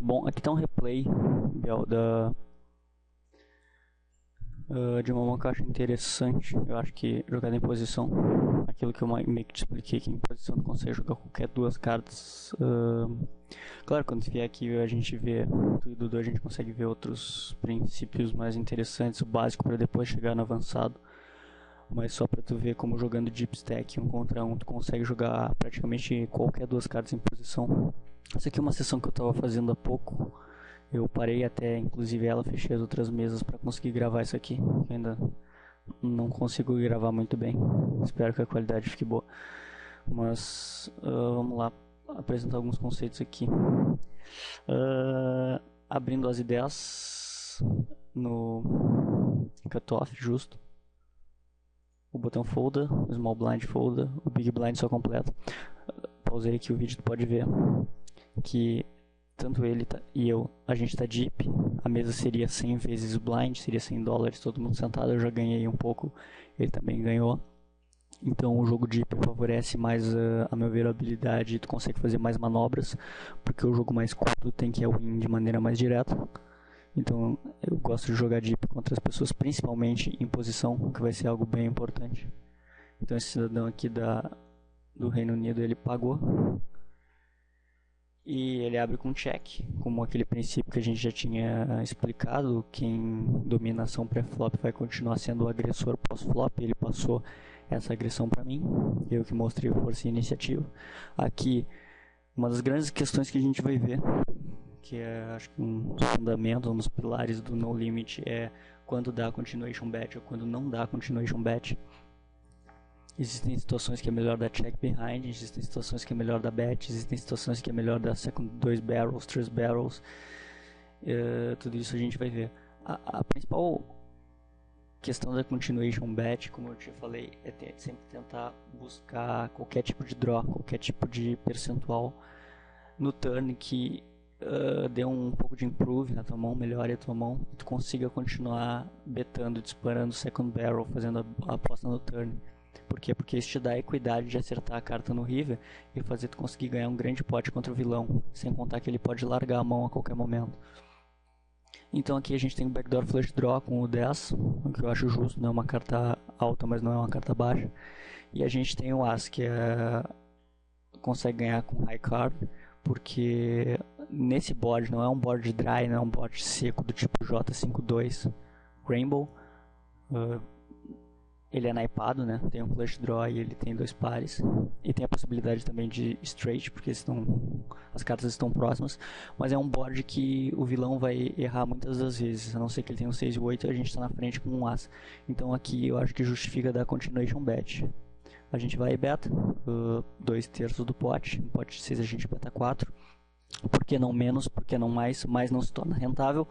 Bom, aqui tá um replay, Biel, de uma mão que eu acho interessante. Eu acho que jogada em posição, aquilo que eu meio que te expliquei, que em posição tu consegue jogar qualquer duas cartas. Claro, quando vier aqui a gente vê tudo e Dudu, a gente consegue ver outros princípios mais interessantes, o básico para depois chegar no avançado. Mas só pra tu ver como jogando Deep Stack 1 contra 1 tu consegue jogar praticamente qualquer duas cartas em posição. Essa aqui é uma sessão que eu tava fazendo há pouco. Eu parei até, inclusive ela, fechei as outras mesas para conseguir gravar isso aqui. Que ainda não consigo gravar muito bem. Espero que a qualidade fique boa. Mas vamos lá apresentar alguns conceitos aqui. Abrindo as ideias no cutoff justo. O botão folda, o small blind folda, o big blind só completa. Pausei aqui o vídeo, tu pode ver que tanto ele e eu, a gente tá deep. A mesa seria 100 vezes o blind, seria $100, todo mundo sentado. Eu já ganhei um pouco, ele também ganhou. Então o jogo deep favorece mais, a meu ver, a habilidade, e tu consegue fazer mais manobras, porque o jogo mais curto tem que win de maneira mais direta. Então eu gosto de jogar deep contra as pessoas, principalmente em posição, que vai ser algo bem importante. Então esse cidadão aqui do Reino Unido, ele pagou. E ele abre com check, como aquele princípio que a gente já tinha explicado. Quem domina a ação pré-flop vai continuar sendo o agressor pós-flop. Ele passou essa agressão para mim, eu que mostrei força e iniciativa. Aqui, uma das grandes questões que a gente vai ver, que é, acho que um dos fundamentos, um dos pilares do No Limit, é quando dá continuation bet ou quando não dá continuation bet. Existem situações que é melhor dar check behind, existem situações que é melhor dar bet, existem situações que é melhor dar second 2 barrels, 3 barrels. Tudo isso a gente vai ver. A principal questão da continuation bet, como eu te falei, é sempre tentar buscar qualquer tipo de draw, qualquer tipo de percentual no turn que dê um pouco de improve na tua mão, melhore a tua mão, e tu consiga continuar betando, disparando second barrel, fazendo a aposta no turn. Por quê? Porque isso te dá a equidade de acertar a carta no river e fazer tu conseguir ganhar um grande pote contra o vilão, sem contar que ele pode largar a mão a qualquer momento. Então aqui a gente tem o backdoor flush draw com o 10, o que eu acho justo, não é uma carta alta, mas não é uma carta baixa. E a gente tem o as, que consegue ganhar com high card, porque nesse board não é um board dry, não é um board seco do tipo J52 Rainbow. Ele é naipado, né? Tem um flush draw e ele tem 2 pares. E tem a possibilidade também de straight, porque as cartas estão próximas. Mas é um board que o vilão vai errar muitas das vezes. A não ser que ele tenha um 6 e 8 e a gente está na frente com um as. Então aqui eu acho que justifica dar continuation bet. A gente vai e beta 2/3 do pote. No pote de 6 a gente beta 4. Por que não menos? Por que não mais? Mais não se torna rentável,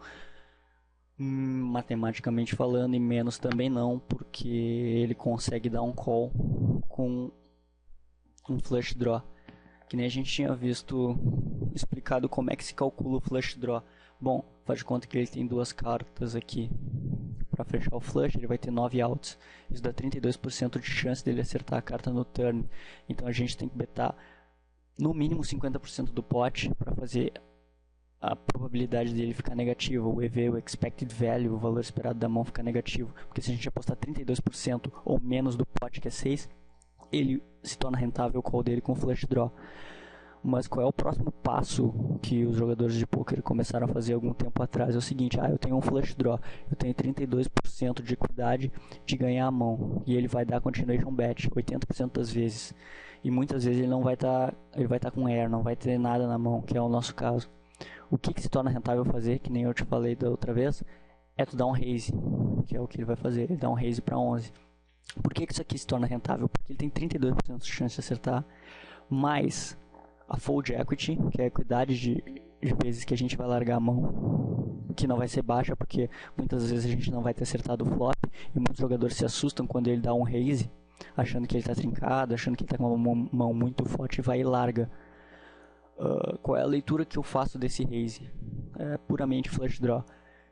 matematicamente falando, e menos também não, porque ele consegue dar um call com um flush draw, que nem a gente tinha visto explicado como é que se calcula o flush draw. Bom, faz de conta que ele tem duas cartas aqui para fechar o flush, ele vai ter 9 outs, isso dá 32% de chance dele acertar a carta no turn. Então a gente tem que betar no mínimo 50% do pote para fazer a probabilidade dele ficar negativo, o EV, o expected value, o valor esperado da mão ficar negativo, porque se a gente apostar 32% ou menos do pote, que é 6, ele se torna rentável o call dele com flush draw. Mas qual é o próximo passo que os jogadores de poker começaram a fazer algum tempo atrás? É o seguinte: eu tenho um flush draw, eu tenho 32% de equidade de ganhar a mão, e ele vai dar continuation bet 80% das vezes, e muitas vezes ele não vai estar, ele vai estar com air, não vai ter nada na mão, que é o nosso caso. O que se torna rentável fazer, que nem eu te falei da outra vez, é tu dar um raise, que é o que ele vai fazer, ele dá um raise para 11. Por que isso aqui se torna rentável? Porque ele tem 32% de chance de acertar, mais a fold equity, que é a equidade de vezes que a gente vai largar a mão, que não vai ser baixa, porque muitas vezes a gente não vai ter acertado o flop, e muitos jogadores se assustam quando ele dá um raise, achando que ele está trincado, achando que ele está com uma mão muito forte, e vai e larga. Qual é a leitura que eu faço desse raise? É puramente flush draw.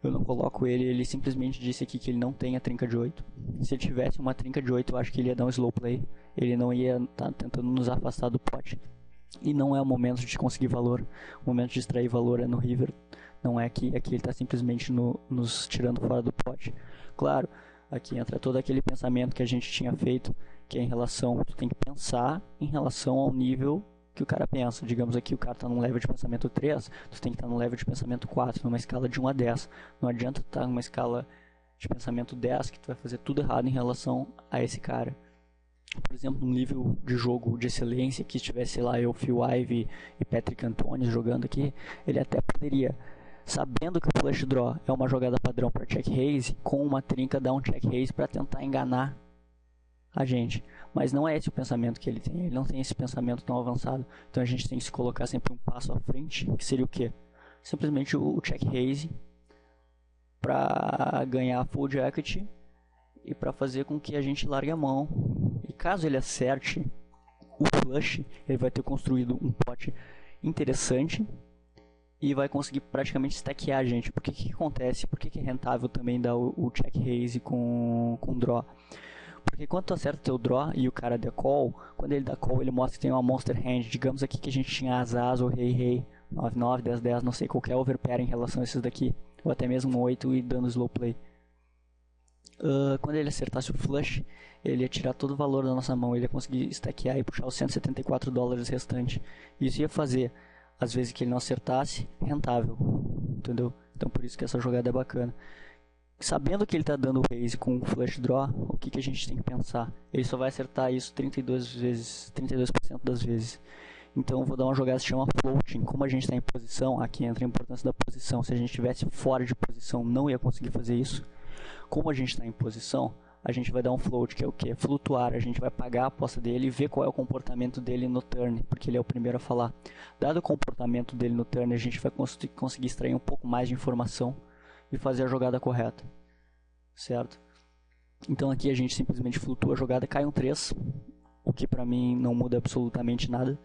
Eu não coloco ele simplesmente disse aqui que ele não tem a trinca de 8. Se ele tivesse uma trinca de 8, eu acho que ele ia dar um slow play. Ele não ia estar tentando nos afastar do pote. E não é o momento de conseguir valor. O momento de extrair valor é no river. Não é aqui. Aqui ele está simplesmente nos tirando fora do pote. Claro, aqui entra todo aquele pensamento que a gente tinha feito, que é em relação... Tu tem que pensar em relação ao nível que o cara pensa. Digamos aqui, o cara está num level de pensamento 3, tu tem que estar num level de pensamento 4, numa escala de 1 a 10. Não adianta tu estar numa escala de pensamento 10, que tu vai fazer tudo errado em relação a esse cara. Por exemplo, um nível de jogo de excelência que estivesse, sei lá, eu, Phil Ivey e Patrick Antunes jogando aqui, ele até poderia, sabendo que o flush draw é uma jogada padrão para check raise, com uma trinca dar um check raise para tentar enganar a gente. Mas não é esse o pensamento que ele tem. Ele não tem esse pensamento tão avançado. Então a gente tem que se colocar sempre um passo à frente, que seria o quê? Simplesmente o check raise para ganhar full equity e para fazer com que a gente largue a mão. E caso ele acerte o flush, ele vai ter construído um pote interessante e vai conseguir praticamente stackear a gente. Por que acontece? Por que é rentável também dar o check raise com draw? Porque quando tu acerta teu draw e o cara der call, quando ele dá call ele mostra que tem uma monster hand. Digamos aqui que a gente tinha as ou rei, 9-9, 10-10, não sei, qualquer overpair em relação a esses daqui, ou até mesmo 8 e dando slow play. Quando ele acertasse o flush, ele ia tirar todo o valor da nossa mão, ele ia conseguir stackear e puxar os $174 restantes. Isso ia fazer, às vezes que ele não acertasse, rentável, entendeu? Então por isso que essa jogada é bacana. Sabendo que ele está dando raise com flush draw, o que a gente tem que pensar? Ele só vai acertar isso 32% das vezes. Então eu vou dar uma jogada que se chama floating. Como a gente está em posição, aqui entra a importância da posição. Se a gente estivesse fora de posição, não ia conseguir fazer isso. Como a gente está em posição, a gente vai dar um float, que é o que? Flutuar. A gente vai pagar a aposta dele e ver qual é o comportamento dele no turn, porque ele é o primeiro a falar. Dado o comportamento dele no turn, a gente vai conseguir extrair um pouco mais de informação e fazer a jogada correta, certo? Então aqui a gente simplesmente flutua a jogada, cai um 3, o que pra mim não muda absolutamente nada.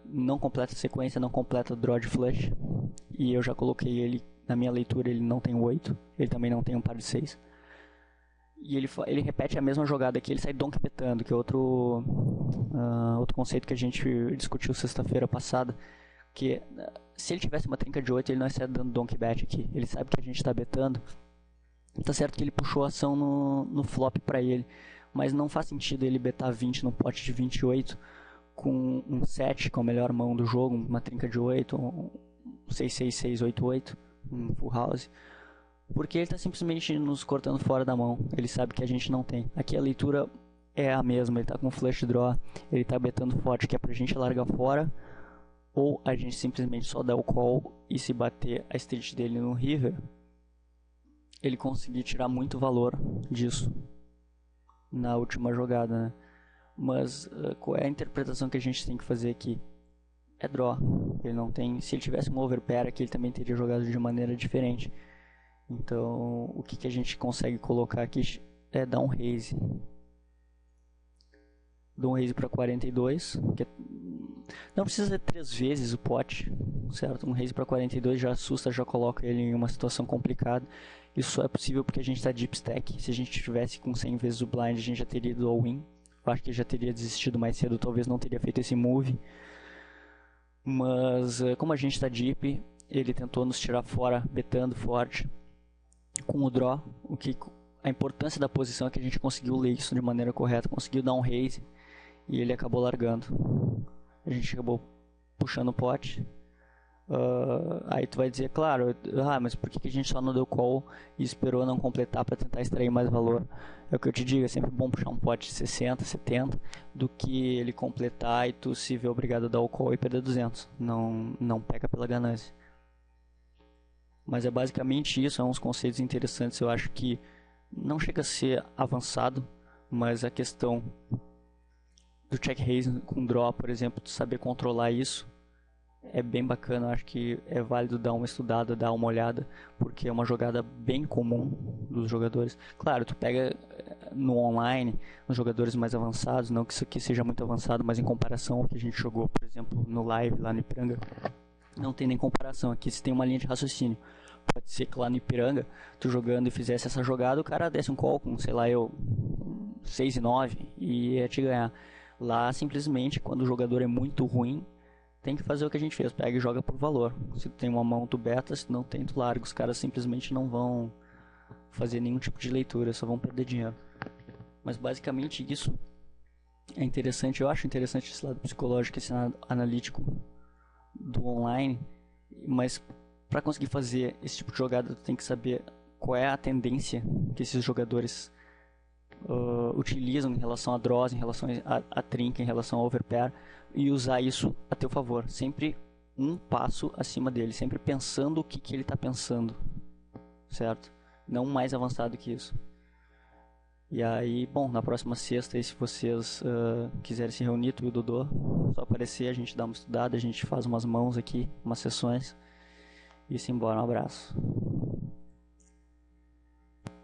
Não completa a sequência, não completa o draw de flush, e eu já coloquei ele na minha leitura, ele não tem 8, ele também não tem um par de 6. E ele repete a mesma jogada aqui, ele sai donk betando, que é outro conceito que a gente discutiu sexta-feira passada, que se ele tivesse uma trinca de 8, ele não ia estar dando donk bet aqui. Ele sabe que a gente está betando. Tá certo que ele puxou a ação no flop para ele, mas não faz sentido ele betar 20 num pote de 28 com um 7, com a melhor mão do jogo, uma trinca de 8, um 6-6-6, 8-8, um full house, porque ele está simplesmente nos cortando fora da mão. Ele sabe que a gente não tem. Aqui a leitura é a mesma, ele está com flush draw, ele está betando forte, que é pra gente largar fora, ou a gente simplesmente só dá o call e se bater a stage dele no river, ele conseguir tirar muito valor disso na última jogada, né? Mas qual é a interpretação que a gente tem que fazer aqui? É draw. Ele não tem. Se ele tivesse um overpair aqui, ele também teria jogado de maneira diferente. Então o que a gente consegue colocar aqui é dar um raise. Dou um raise para 42, que não precisa ser 3 vezes o pote, certo? Um raise para 42 já assusta, já coloca ele em uma situação complicada. Isso só é possível porque a gente está deep stack. Se a gente tivesse com 100 vezes o blind, a gente já teria ido all in. Eu acho que já teria desistido mais cedo, talvez não teria feito esse move. Mas como a gente está deep, ele tentou nos tirar fora, betando forte com o draw. A importância da posição é que a gente conseguiu ler isso de maneira correta, conseguiu dar um raise e ele acabou largando. A gente acabou puxando o pote. Aí tu vai dizer, claro, mas por que a gente só não deu call e esperou não completar para tentar extrair mais valor? É o que eu te digo, é sempre bom puxar um pote de 60, 70 do que ele completar e tu se ver obrigado a dar o call e perder 200. Não pega pela ganância. Mas é basicamente isso, uns conceitos interessantes. Eu acho que não chega a ser avançado, mas a questão do check raise com draw, por exemplo, tu saber controlar isso é bem bacana. Eu acho que é válido dar uma estudada, dar uma olhada, porque é uma jogada bem comum dos jogadores. Claro, tu pega no online os jogadores mais avançados, não que isso aqui seja muito avançado, mas em comparação ao que a gente jogou, por exemplo, no live lá no Ipiranga, não tem nem comparação. Aqui se tem uma linha de raciocínio. Pode ser que lá no Ipiranga, tu jogando e fizesse essa jogada, o cara desse um call com, sei lá, 6 e 9 e ia te ganhar. Lá, simplesmente, quando o jogador é muito ruim, tem que fazer o que a gente fez, pega e joga por valor. Se tu tem uma mão, tu beta, se não tem, tu larga. Os caras simplesmente não vão fazer nenhum tipo de leitura, só vão perder dinheiro. Mas basicamente isso é interessante, eu acho interessante esse lado psicológico, esse lado analítico do online, mas para conseguir fazer esse tipo de jogada, tu tem que saber qual é a tendência que esses jogadores utilizam em relação a draws, em relação a trinca, em relação a overpair, e usar isso a teu favor, sempre um passo acima dele, sempre pensando o que ele está pensando, certo? Não mais avançado que isso. E aí, bom, na próxima sexta, aí, se vocês quiserem se reunir, tu e o Dodô, só aparecer, a gente dá uma estudada, a gente faz umas mãos aqui, umas sessões, e se embora. Um abraço.